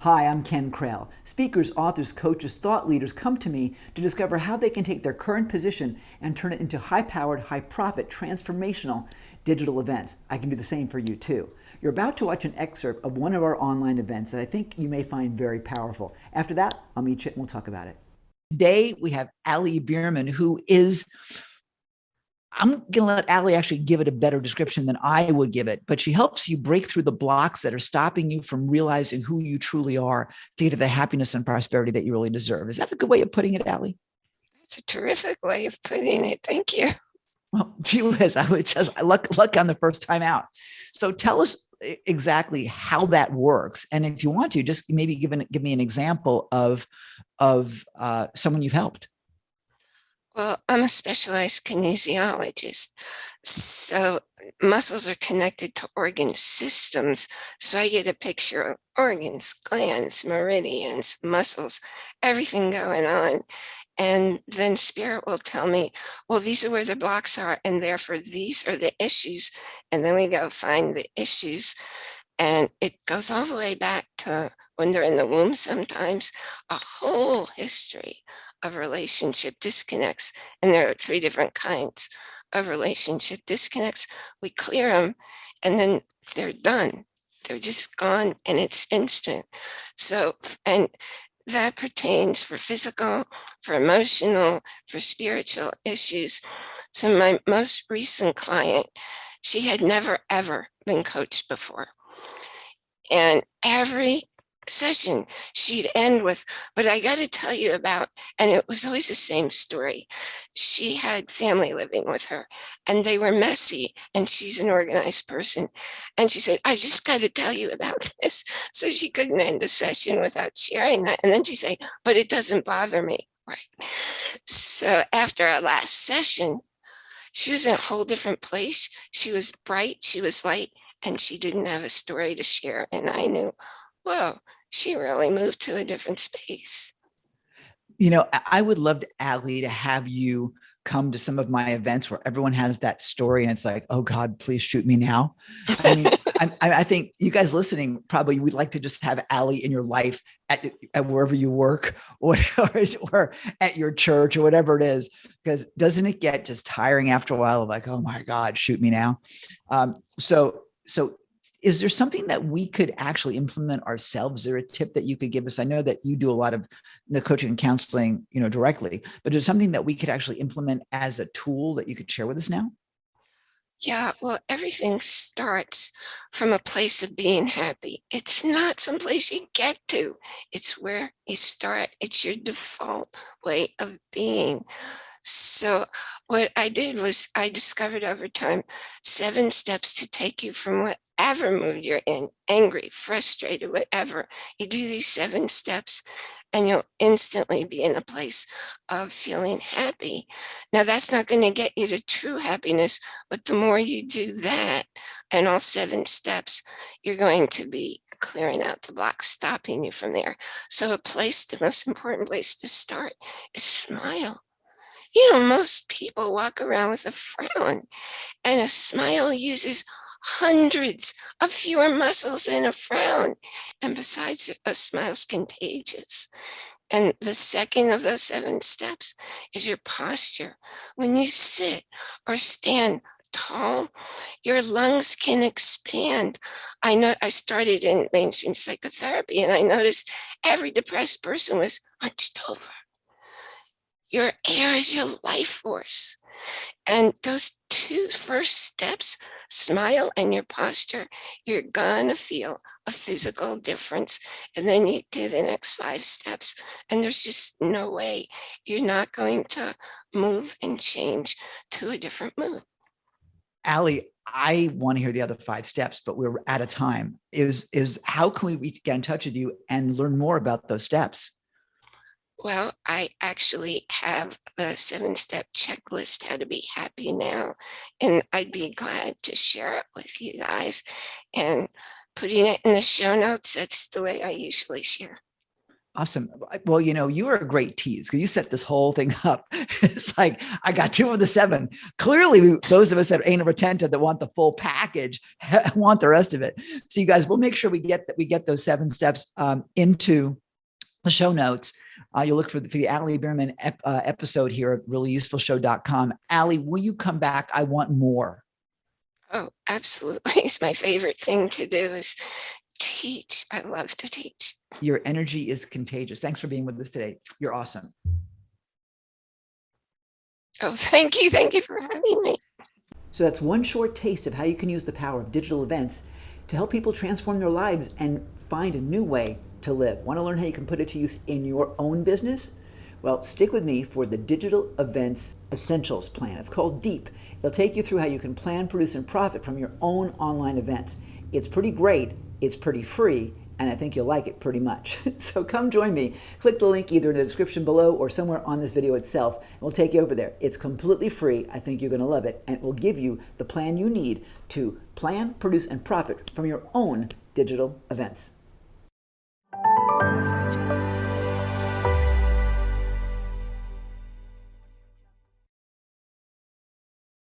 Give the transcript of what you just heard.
Hi, I'm Ken Krell. Speakers, authors, coaches, thought leaders come to me to discover how they can take their current position and turn it into high powered, high profit, transformational digital events. I can do the same for you too. You're about to watch an excerpt of one of our online events that I think you may find very powerful. After that, I'll meet you and we'll talk about it. Today, we have Ali Bierman, who is I'm going to let Ali actually give it a better description than I would give it, but she helps you break through the blocks that are stopping you from realizing who you truly are to get to the happiness and prosperity that you really deserve. Is that a good way of putting it, Ali? That's a terrific way of putting it. Thank you. Well, she was. I was just luck on the first time out. So tell us exactly how that works, and if you want to, just maybe give me an example of someone you've helped. Well, I'm a specialized kinesiologist. So muscles are connected to organ systems. So I get a picture of organs, glands, meridians, muscles, everything going on. And then spirit will tell me, well, these are where the blocks are, and therefore these are the issues. And then we go find the issues. And it goes all the way back to when they're in the womb sometimes, a whole history of relationship disconnects. And there are three different kinds of relationship disconnects. We clear them and then they're done. They're just gone and it's instant. So, and that pertains for physical, for emotional, for spiritual issues. So my most recent client, she had never, ever been coached before. And every session she'd end with, but I got to tell you about, and it was always the same story. She had family living with her and they were messy, and she's an organized person. And she said, I just got to tell you about this. So she couldn't end a session without sharing that. And then she'd say, but it doesn't bother me. Right. So after our last session, she was in a whole different place. She was bright, she was light, and she didn't have a story to share. And I knew, whoa, she really moved to a different space. I would love to, Ali, to have you come to some of my events where everyone has that story and it's like, oh God, please shoot me now. I mean, I think you guys listening probably would like to just have Ali in your life at wherever you work or at your church or whatever it is, because doesn't it get just tiring after a while of like, oh my God, shoot me now. So is there something that we could actually implement ourselves? Is there a tip that you could give us? I know that you do a lot of the coaching and counseling, directly, but is something that we could actually implement as a tool that you could share with us now? Yeah, well, everything starts from a place of being happy. It's not someplace you get to, it's where you start. It's your default way of being. So, what I did was I discovered over time 7 steps to take you from whatever mood you're in, angry, frustrated, whatever. You do these 7 steps and you'll instantly be in a place of feeling happy. Now, that's not going to get you to true happiness, but the more you do that and all 7 steps, you're going to be clearing out the blocks, stopping you from there. So, the most important place to start is smile. Most people walk around with a frown, and a smile uses hundreds of fewer muscles than a frown. And besides, a smile's contagious. And the second of those 7 steps is your posture. When you sit or stand tall, your lungs can expand. I know I started in mainstream psychotherapy and I noticed every depressed person was hunched over. Your air is your life force. And those 2 first steps, smile and your posture, you're going to feel a physical difference. And then you do the next 5 steps. And there's just no way you're not going to move and change to a different mood. Ali, I want to hear the other 5 steps, but we're out of time. Is how can we get in touch with you and learn more about those steps? Well, I actually have the 7-step checklist, how to be happy now. And I'd be glad to share it with you guys. And putting it in the show notes, that's the way I usually share. Awesome. Well, you are a great tease because you set this whole thing up. It's like, I got 2 of the 7. Clearly, those of us that ain't retentive that want the full package want the rest of it. So you guys, we'll make sure we get those 7 steps into the show notes. You'll look for the Ali Bierman episode here at reallyusefulshow.com. Ali, will you come back? I want more. Oh, absolutely. It's my favorite thing to do is teach. I love to teach. Your energy is contagious. Thanks for being with us today. You're awesome. Oh, thank you. Thank you for having me. So that's one short taste of how you can use the power of digital events to help people transform their lives and find a new way to live. Want to learn how you can put it to use in your own business? Well, stick with me for the Digital Events Essentials Plan. It's called DEEP. It'll take you through how you can plan, produce, and profit from your own online events. It's pretty great, it's pretty free, and I think you'll like it pretty much. So come join me. Click the link either in the description below or somewhere on this video itself, and we'll take you over there. It's completely free. I think you're going to love it, and it will give you the plan you need to plan, produce, and profit from your own digital events.